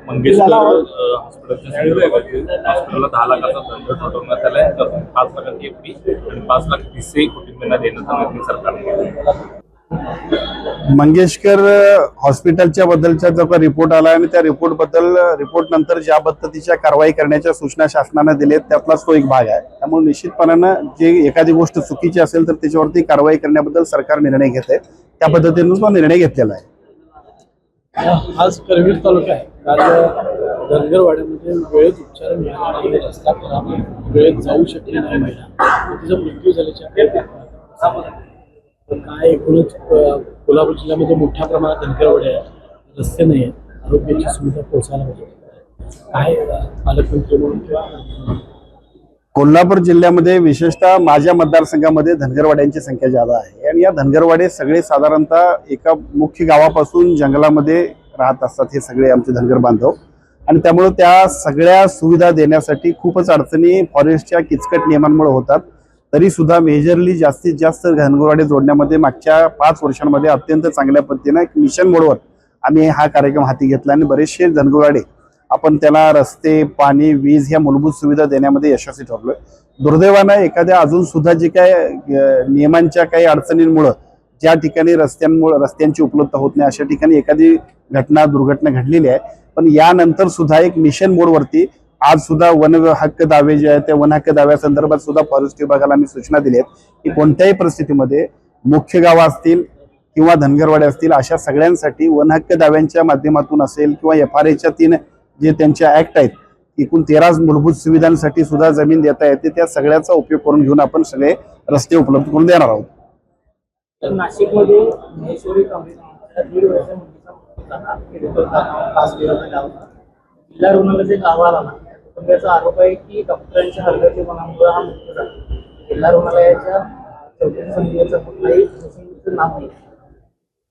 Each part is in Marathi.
मंगेशकर हॉस्पिटलला 10 लाखाचा दंड ठोठावण्यात आलाय, त्यातून 5 लाखांची एफडी आणि 5 लाख तिसरे कुटुंबियांना देण्याचा निर्णय सरकारने. मंगेशकर हॉस्पिटलच्या बद्दलचा जो काही रिपोर्ट आला आणि त्या रिपोर्ट नंतर ज्या पद्धतीच्या कारवाई करण्याच्या सूचना शासनाने दिलेत त्यातलाच तो एक भाग आहे. त्यामुळे निश्चितपणानं जे एखादी गोष्ट चुकीची असेल तर त्याच्यावरती कारवाई करण्याबद्दल सरकार निर्णय घेत आहे. त्या पद्धतीने तो निर्णय घेतलेला आहे. आज करवीर तालुका आहे, काल धनगरवाड्यामध्ये वेळेत उपचार मिळाला नाही, रस्ता खराब आहे, वेळेत जाऊ शकले नाही महिला, तिचा मृत्यू झाल्याच्या काय एकूणच कोल्हापूर जिल्ह्यामध्ये मोठ्या प्रमाणात धनगरवाड्या आहेत, रस्ते नाही आहेत, आरोग्याची सुविधा पोहोचायला पाहिजे. काय पालकमंत्री म्हणून किंवा कोल्हापूर जिल्ह्यामध्ये विशेषतः माझ्या मतदारसंघामध्ये धनगरवाड्यांची संख्या जादा आहे आणि या धनगरवाडे सगळे साधारणतः एका मुख्य गावापासून जंगलामध्ये राहत असतात हे सगळे आमचे धनगर बांधव. आणि त्यामुळे त्या सगळ्या सुविधा देण्यासाठी खूपच अडचणी फॉरेस्टच्या किचकट नियमांमुळे होतात. तरी सुद्धा मेजरली जास्तीत जास्त धनगरवाडे जोडण्यामध्ये मागच्या 5 वर्षांमध्ये अत्यंत चांगल्या पद्धतीने मिशन मोडवर आम्ही हा कार्यक्रम हाती घेतला आणि बरेचसे धनगरवाडे आपण त्याला रस्ते, पाणी, वीज ह्या मूलभूत सुविधा देण्यामध्ये यशस्वी ठरलोय. दुर्दैवानं एखाद्या अजून सुद्धा जे काय नियमांच्या काही अडचणींमुळे ज्या ठिकाणी रस्त्यांची उपलब्धता होत नाही अशा ठिकाणी एखादी दुर्घटना घडलेली आहे. पण यानंतर सुद्धा एक मिशन मोडवरती आज सुद्धा वन हक्क दावे जे आहेत त्या वन हक्क दाव्यासंदर्भात सुद्धा फॉरेस्ट विभागाला आम्ही सूचना दिली आहेत की कोणत्याही परिस्थितीमध्ये मुख्य गावं असतील किंवा धनगरवाडे असतील अशा सगळ्यांसाठी वन हक्क दाव्यांच्या माध्यमातून असेल किंवा FRAच्या 3 जे त्यांच्या ऍक्ट आहेत एकूण 13 मूलभूत सुविधांसाठी सुद्धा जमीन देता येते. त्या सगळ्याचा उपयोग करून घेऊन आपण सगळे रस्ते उपलब्ध करून देणार आहोत. नाशिकमध्ये महेश्वरी काँग्रेसच्या 1.5 वर्षाचा जिल्हा रुग्णालयाचा एक अहवाल आला. त्याचा आरोप आहे की डॉक्टरांच्या हलगर्जीपणामुळे हा मृत्यू झाला. जिल्हा रुग्णालयाच्या चौकशी समितीचं कुठलाही नाव नाही.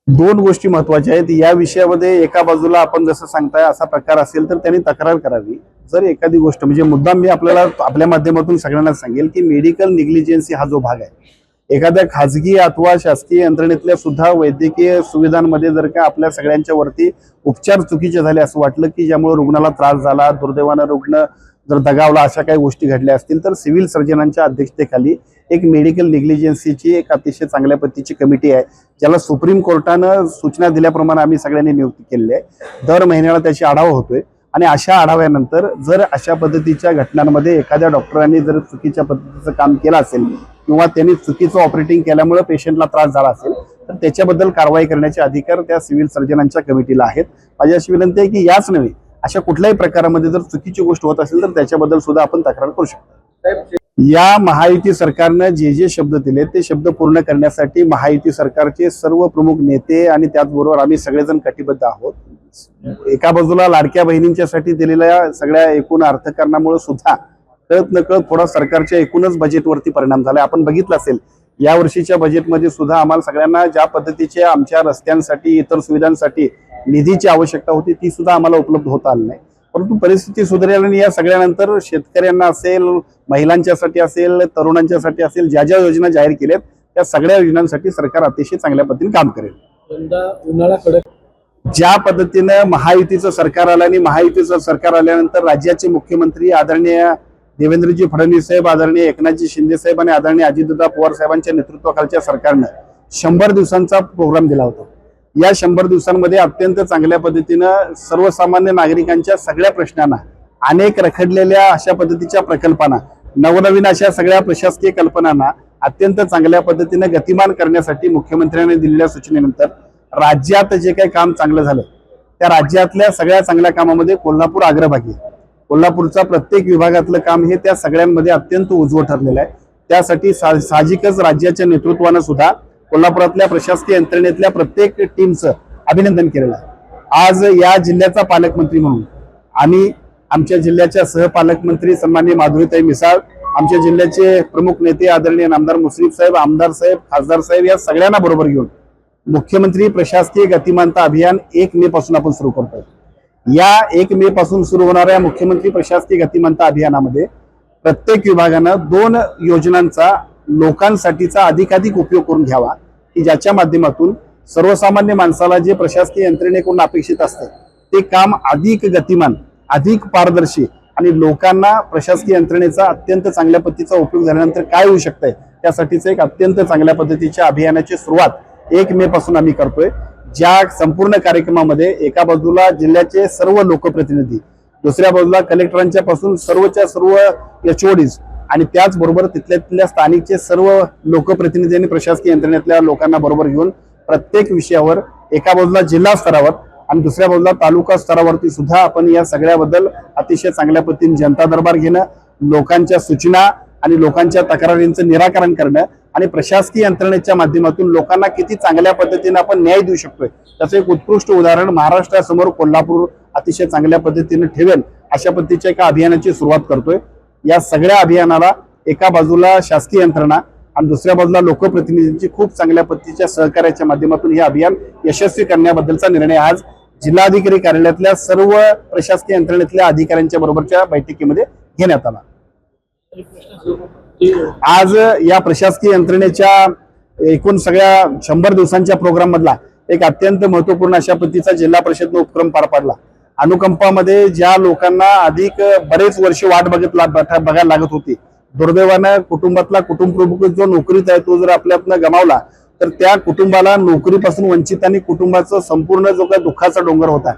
2 गोष्टी महत्वाच्या आहेत या विषयामध्ये. एका बाजूला आपण जसं सांगताय असा प्रकार असेल तर त्यांनी तक्रार करावी. जर एखादी गोष्ट म्हणजे मुद्दाम मी आपल्या माध्यमातून सगळ्यांना सांगेल की मेडिकल निग्लिजन्सी हा जो भाग आहे एखाद्या खाजगी अथवा शासकीय यंत्रणेतल्या सुद्धा वैद्यकीय सुविधांमध्ये जर का आपल्या सगळ्यांच्या वरती उपचार चुकीचे झाले असं वाटलं की ज्यामुळे रुग्णाला त्रास झाला, दुर्दैवानं रुग्ण जर दगावला, अशा काही गोष्टी घडल्या असतील तर सिव्हिल सर्जनांच्या अध्यक्षतेखाली एक मेडिकल निग्लिजन्सीची एक अतिशय चांगल्या पद्धतीची कमिटी आहे ज्याला सुप्रीम कोर्टानं सूचना दिल्याप्रमाणे आम्ही सगळ्यांनी नियुक्ती केलेली आहे. दर महिन्याला त्याची आढावा होतोय आणि अशा आढाव्यानंतर जर अशा पद्धतीच्या घटनांमध्ये एखाद्या डॉक्टरांनी जर चुकीच्या पद्धतीचं काम केलं असेल किंवा त्यांनी चुकीचं ऑपरेटिंग केल्यामुळे पेशंटला त्रास झाला असेल तर त्याच्याबद्दल कारवाई करण्याचे अधिकार त्या सिव्हिल सर्जनांच्या कमिटीला आहेत. माझी अशी विनंती आहे की याच नव्हे अशा कुठल्याही प्रकारामध्ये जर चुकीची गोष्ट होत असेल तर त्याच्याबद्दल सुद्धा आपण तक्रार करू शकतो. या महायुती सरकारनं जे शब्द दिले ते शब्द पूर्ण करण्यासाठी महायुती सरकारचे सर्व प्रमुख नेते आणि त्याचबरोबर आम्ही सगळेजण कटिबद्ध आहोत. एका बाजूला लाडक्या बहिणींच्यासाठी दिलेल्या सगळ्या एकूण अर्थकारणामुळे सुद्धा कळत नकळत थोडा सरकारच्या एकूणच बजेटवरती परिणाम झाला. आपण बघितलं असेल या वर्षीच्या बजेटमध्ये सुद्धा आम्हाला सगळ्यांना ज्या पद्धतीच्या आमच्या रस्त्यांसाठी इतर सुविधांसाठी निधीची आवश्यकता होती ती सुद्धा आम्हाला उपलब्ध होता आली नाही. परंतु परिस्थिती सुधारली आणि या सगळ्यानंतर शेतकऱ्यांना असेल, महिलांच्यासाठी असेल, तरुणांच्यासाठी असेल, ज्या ज्या योजना जाहीर केल्यात त्या सगळ्या योजनांसाठी सरकार अतिशय चांगल्या पद्धतीने काम करेल. यंदा उन्हाळा कडक ज्या पद्धतीनं महायुतीचं सरकार आलं आणि महायुतीचं सरकार आल्यानंतर राज्याचे मुख्यमंत्री आदरणीय देवेंद्रजी फडणवीस साहेब, आदरणीय एकनाथजी शिंदे साहेब आणि आदरणीय अजितदादा पवार साहेबांच्या नेतृत्वाखालच्या सरकारनं 100 दिवसांचा प्रोग्राम दिला होता. या 100 दिवसांमध्ये अत्यंत चांगल्या पद्धतीनं सर्वसामान्य नागरिकांच्या सगळ्या प्रश्नांना, अनेक रखडलेल्या अशा पद्धतीच्या प्रकल्पांना, नवनवीन अशा सगळ्या प्रशासकीय कल्पनांना अत्यंत चांगल्या पद्धतीने गतिमान करण्यासाठी मुख्यमंत्र्यांनी दिलेल्या सूचनेनंतर राज्यात जे काही काम चांगलं झालं त्या राज्यातल्या सगळ्या चांगल्या कामामध्ये कोल्हापूर अग्रभागी. कोल्हापूरचा प्रत्येक विभागातलं काम हे त्या सगळ्यांमध्ये अत्यंत उजवं ठरलेलं आहे. त्यासाठी साहजिकच राज्याच्या नेतृत्वानं सुद्धा कोल्हापुरातल्या प्रशासकीय यंत्रणेतल्या प्रत्येक टीमचं अभिनंदन केलेलं आहे. आज या जिल्ह्याचा पालकमंत्री म्हणून आम्ही आमच्या जिल्ह्याच्या सहपालकमंत्री सन्माननीय माधुरीताई मिसाळ, आमच्या जिल्ह्याचे प्रमुख नेते आदरणीय नामदार मुश्रीफ साहेब, आमदार साहेब, खासदार साहेब या सगळ्यांना बरोबर घेऊन मुख्यमंत्री प्रशासकीय गतिमानता अभियान 1 मे पासून आपण सुरू करतोय. या 1 मे पासून सुरू होणाऱ्या मुख्यमंत्री प्रशासकीय गतिमानता अभियानामध्ये प्रत्येक विभागानं 2 योजनांचा लोकांसाठीचा अधिकाधिक उपयोग करून घ्यावा की ज्याच्या माध्यमातून सर्वसामान्य माणसाला जे प्रशासकीय यंत्रणेकडून अपेक्षित असतं ते काम अधिक गतिमान, अधिक पारदर्शी आणि लोकांना प्रशासकीय यंत्रणेचा अत्यंत चांगल्या पद्धतीचा उपयोग झाल्यानंतर काय होऊ शकतंय त्यासाठीच एक अत्यंत चांगल्या पद्धतीच्या अभियानाची सुरुवात 1 मे पासून आम्ही करतोय. ज्या संपूर्ण कार्यक्रमामध्ये एका बाजूला जिल्ह्याचे सर्व लोकप्रतिनिधी, दुसऱ्या बाजूला कलेक्टरांच्या पासून सर्वच्या सर्व HODs आणि त्याचबरोबर तिथल्या स्थानिकचे सर्व लोकप्रतिनिधी आणि प्रशासकीय यंत्रणेतल्या लोकांना बरोबर घेऊन प्रत्येक विषयावर एका बाजूला जिल्हा स्तरावर आणि दुसऱ्या बाजूला तालुका स्तरावरती सुद्धा आपण या सगळ्याबद्दल अतिशय चांगल्या पद्धतीने जनता दरबार घेणं, लोकांच्या सूचना आणि लोकांच्या तक्रारींचं निराकरण करणं आणि प्रशासकीय यंत्रणेच्या माध्यमातून लोकांना किती चांगल्या पद्धतीने आपण न्याय देऊ शकतोय त्याचं एक उत्कृष्ट उदाहरण महाराष्ट्रासमोर कोल्हापूर अतिशय चांगल्या पद्धतीने ठेवेल अशा पद्धतीच्या एका अभियानाची सुरुवात करतोय. या सगळ्या अभियानाला एका बाजूला शासकीय यंत्रणा आणि दुसऱ्या बाजूला लोकप्रतिनिधींची खूप चांगल्या पद्धतीच्या सहकार्याच्या माध्यमातून हे अभियान यशस्वी करण्याबद्दलचा निर्णय आज जिल्हाधिकारी कार्यालयातल्या सर्व प्रशासकीय यंत्रणेतल्या अधिकाऱ्यांच्या बरोबरच्या बैठकीमध्ये घेण्यात आला. आज या प्रशासकीय यंत्रणेच्या एकूण सगळ्या 100 दिवसांच्या प्रोग्राम मधला एक अत्यंत महत्वपूर्ण अशा पद्धतीचा जिल्हा परिषदने उपक्रम पार पाडला. अनुकंपामध्ये ज्या लोकांना अधिक बरेच वर्ष वाट बघायला लागत होती, दुर्दैवानं कुटुंबातला कुटुंब प्रमुख जो नोकरीत आहे तो जर आपल्यातनं गमावला तर त्या कुटुंबाला नोकरीपासून वंचित आणि कुटुंबाचं संपूर्ण जो काही दुःखाचा डोंगर होता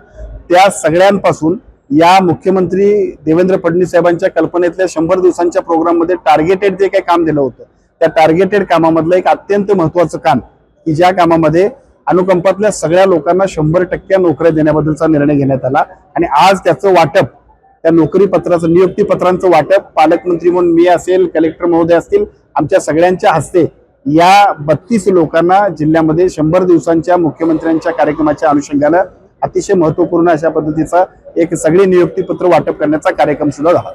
त्या सगळ्यांपासून या मुख्यमंत्री देवेंद्र फडणवीस साहेबांच्या कल्पनेतल्या 100 दिवसांच्या प्रोग्राम मध्ये टार्गेटेड जे काही काम दिलं होतं त्या टार्गेटेड कामामधलं एक अत्यंत महत्वाचं काम की ज्या कामामध्ये अनुकंपातल्या सगळ्या लोकांना 100% नोकऱ्या देण्याबद्दलचा निर्णय घेण्यात आला आणि आज त्याचं वाटप, त्या नोकरी पत्राचं, नियुक्ती पत्रांचं वाटप पालकमंत्री म्हणून मी असेल, कलेक्टर महोदय असतील, आमच्या सगळ्यांच्या हस्ते या 32 लोकांना जिल्ह्यामध्ये 100 दिवसांच्या मुख्यमंत्र्यांच्या कार्यक्रमाच्या अनुषंगानं अतिशय महत्वपूर्ण अशा पद्धतीचा एक सगळी नियुक्ती पत्र वाटप करण्याचा कार्यक्रम सुद्धा झाला.